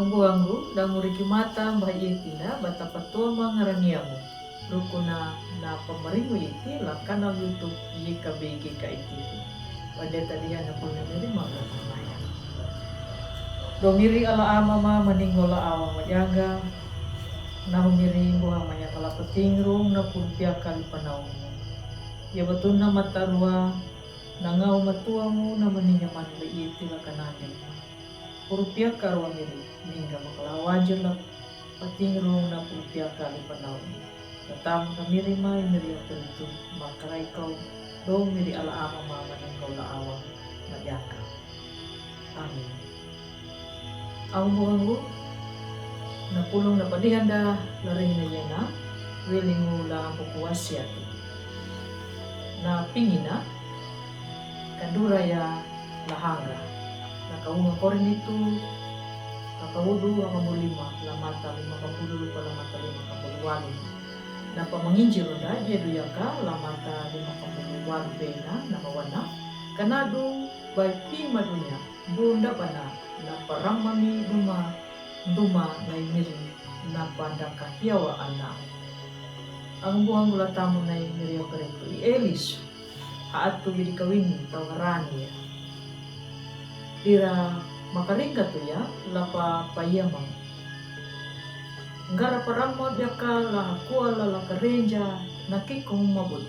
Ang buanggu dan muriki mata mbah yetina bata patua mangaraniamu. Rukuna na pamaringo iti lakana YouTube YKBG KITV. Pada tadi na po na diri maglatamaya. Domiri ala ama ma maningola awang majaga. Na humiri buha manya kalapatingrong na pulpia kalipanaw mo. Ya batun na matarwa nangaw matua mo na maninyaman ba iti lakananin mo. Purupia karwa miri ningga makalawajar la patingrong na purupia kalipanaw mo. Tatam kamiri may miri ang perito makaray kaw do miri ala ama ma maningola awang majaga. Amin. Ang buhanggo napulong na padihanda laring na yan na willing mula ang pupuwasya na pingina kaduraya lahanga nakaunga ko rin ito kakawudu ang amulima lamata 50 lamata 50 na pamanginjiro na jeduya ka lamata 50 bena na mawana kanado by pimadunya bunda pa na parang mami duma na imiri na pandang kahiyawa anak. Ang buhang gula tamo na imiri o karito i-elis haat to bidi kawin tawarani ya. Dira makaringka to ya lapa payamang. Ngara parang mo dia ka la kuala la karenja na kikong mabul.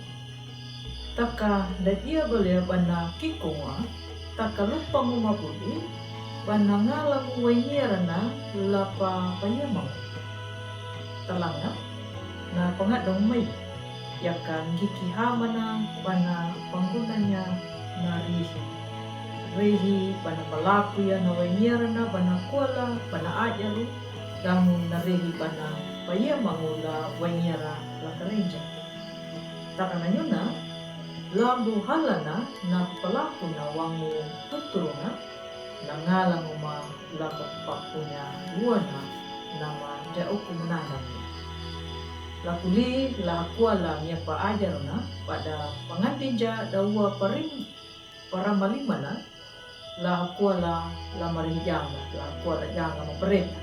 Taka dadia balya bana kikong taka lupa mo mabuli panangalang wanyera na lapa payamang talanga na pangadong may yakan gikihama na pana panggunanya na rehi pana palaku ya na wanyera na pana kuala pana ajalu damun na rehi pana payamang la wanyera la karenja takana nyo na lambu halana na palaku na wangu tuturunga nangalang uma lapat pakunya luana nama jauh kumenangan. Lakuli lakuala niya paajar na pada pengantinja dawa parim para malimana lakuala la marinjanga lakuala janga mapereta.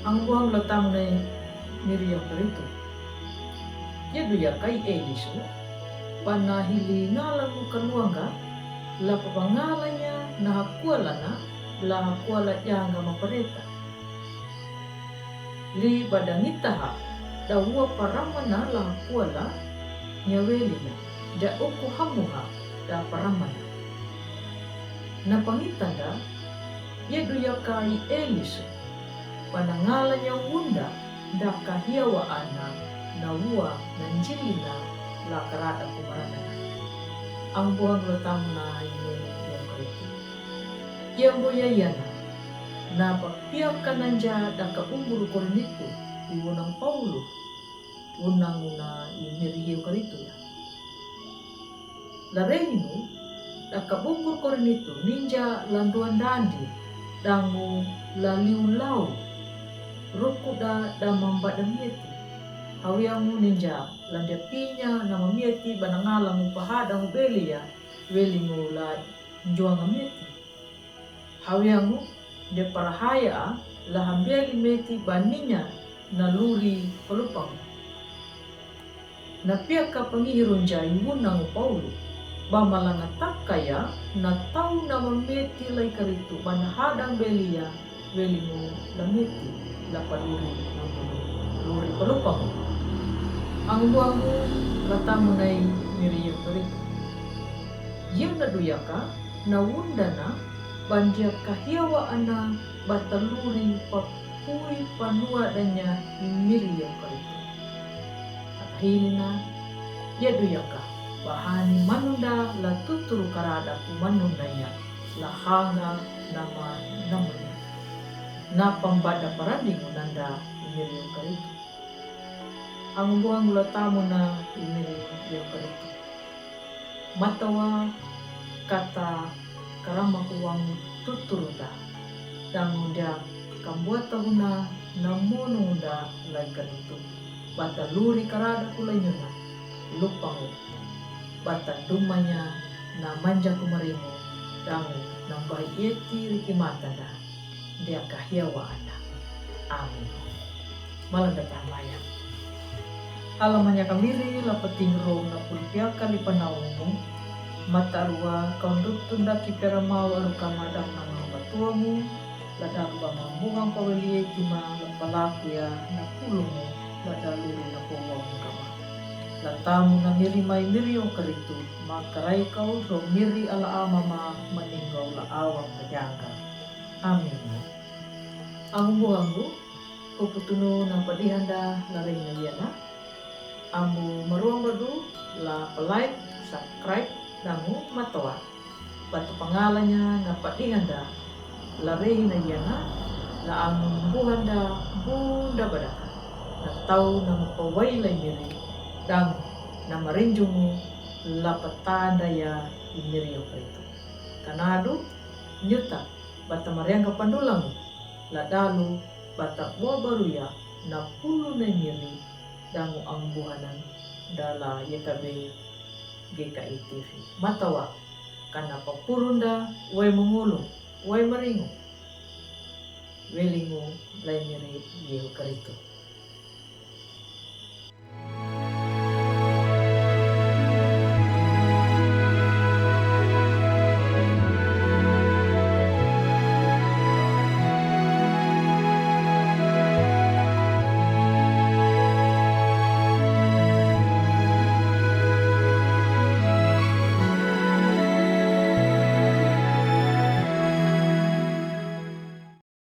Ang buang latang na niriya perito. Yadu ya kay Elisu panahili ngalang kaluanga la papangalanya na hakuala na la hakuala janga mapereta. Li badangitaha dawa paramana la hakuala nyawelina da uku hamuha da paramana. Na pangitanda yedu yakai Elisu panangalanya wunda da kahiyawa ana na uwa nanjilina la karada kumarana. Ang buhang latang na yung karito. Yang boyayana na pagpiyak ka nanja da kaumburo ko rin ito iwunang Paulo unang na imiriyo karito ya. Lareno da kaumburo ko rin ito ninja landuan dandi dango laliulaw ruko da mambadamieti. Hawiyamu ninja landapinya na mamieti banangalang upahada hubelia weli ngula njuang meti. Hawiyamu de parahaya lahambeli meti baninya na luri pelupang. Na pia ka pangihirun jay munang Paulo bamalangatak kaya na tau na mameti lay karito banahadang belia weli ngula meti lapaluri na luri pelupang. Ang buangmu katamu nai miriyo karito. Yang naduya ka na wunda na bandia kahiyawa ana bataluri papui panua danya miriyo karito. At hilina yaduya ka bahani manunda la tuturu karada ku manundanya lahanga nama namanya. Na pambada paranding nanda miriyo karito. Ang buang gula tamo na imiri karito. Matawa kata karama kuwang tuturuda dan muda kambuata huna namono muda lay karito. Bata luri karada kulay nyo na lupang bata dumanya na manja kumarimo dango nang bahieti rikimata da dia kahyawa anda. Amin. Malanda tamaya. Alamanya kamiri lapating ro na pulpiaka li panaumu. Matarua kaundut tunda kipera mau alu kamadang na mga batuamu. Ladang ba mambugang pawaliye tima lapalaku ya na pulumu. Ladaluri na puwang kama. Latamu na miri may miri o karitu. Makaray kau ro miri ala amama maninggaw la awang majaga. Amin. Ang buanggu, kuputuno ng padihanda laring na yana. Amu maruang badu la like, subscribe, dangu matawa. Batu pangalannya na padihanda laring na yana. La ang buhanda bunda badaka. Na tau na mapawaylay miri. Dang na marinjungu la patada ya imiriyo itu. Kanado, nyuta, bata mariang kapandulang. Ladalu bata buah baru ya na pulu na miri dangu ang buhanan dala YKB GKI TV. Matawa kana papurunda way mengulung way maringo welingo lay miri yeho karito.